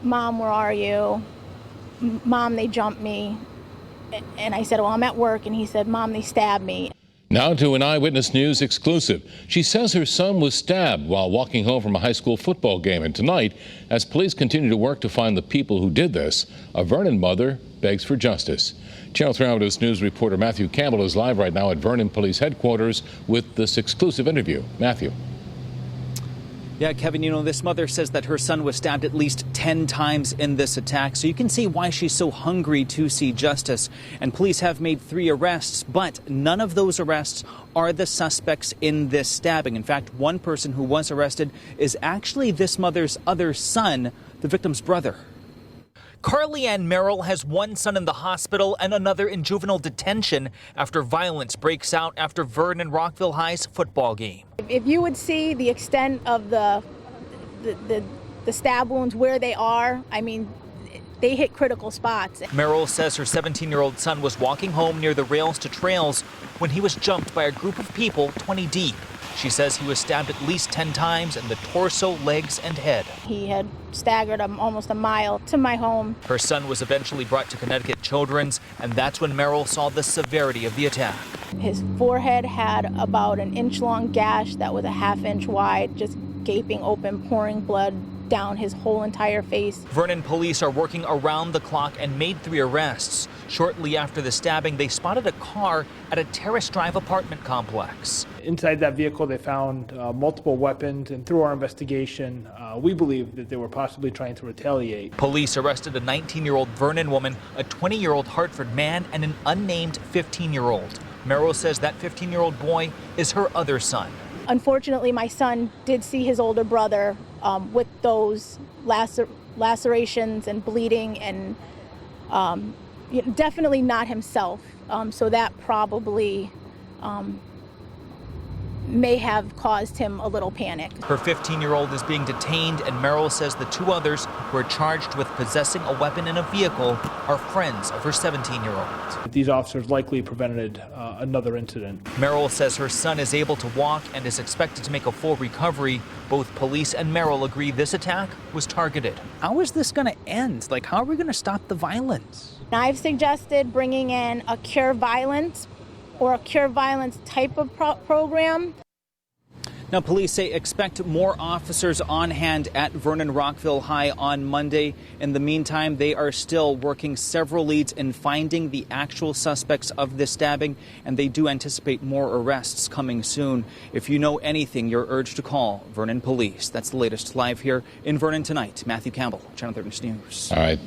"Mom, where are you? Mom, they jumped me." And I said, "Well, I'm at work." And he said, "Mom, they stabbed me." Now to an Eyewitness News exclusive. She says her son was stabbed while walking home from a high school football game. And tonight, as police continue to work to find the people who did this, a Vernon mother begs for justice. Channel 3 Eyewitness News reporter Matthew Campbell is live right now at Vernon Police Headquarters with this exclusive interview. Matthew. Yeah, Kevin, this mother says that her son was stabbed at least 10 times in this attack. So you can see why she's so hungry to see justice. And police have made 3 arrests, but none of those arrests are the suspects in this stabbing. In fact, one person who was arrested is actually this mother's other son, the victim's brother. Carly Ann Merrill has one son in the hospital and another in juvenile detention after violence breaks out after Vernon Rockville High's football game. If you would see the extent of the stab wounds where they are, I mean, they hit critical spots. Merrill says her 17-year-old son was walking home near the rails to trails when he was jumped by a group of people 20 deep. She says he was stabbed at least 10 times in the torso, legs, and head. He had staggered almost a mile to my home. Her son was eventually brought to Connecticut Children's, and that's when Merrill saw the severity of the attack. His forehead had about an inch-long gash that was a half-inch wide, just gaping open, pouring blood down his whole entire face. Vernon police are working around the clock and made 3 arrests. Shortly after the stabbing, they spotted a car at a Terrace Drive apartment complex. Inside that vehicle, they found multiple weapons, and through our investigation, we believe that they were possibly trying to retaliate. Police arrested a 19-year-old Vernon woman, a 20-year-old Hartford man, and an unnamed 15-year-old. Merrill says that 15-year-old boy is her other son. Unfortunately, my son did see his older brother with those lacerations and bleeding, and definitely not himself. So that probably may have caused him a little panic. Her 15-year-old is being detained, and Merrill says the 2 others who are charged with possessing a weapon in a vehicle are friends of her 17-year-old. These officers likely prevented another incident. Merrill says her son is able to walk and is expected to make a full recovery. Both police and Merrill agree this attack was targeted. How is this going to end? How are we going to stop the violence? I've suggested bringing in a cure violence or a cure violence type of program. Now, police say expect more officers on hand at Vernon Rockville High on Monday. In the meantime, they are still working several leads in finding the actual suspects of this stabbing, and they do anticipate more arrests coming soon. If you know anything, you're urged to call Vernon Police. That's the latest live here in Vernon tonight. Matthew Campbell, Channel 13 News. All right.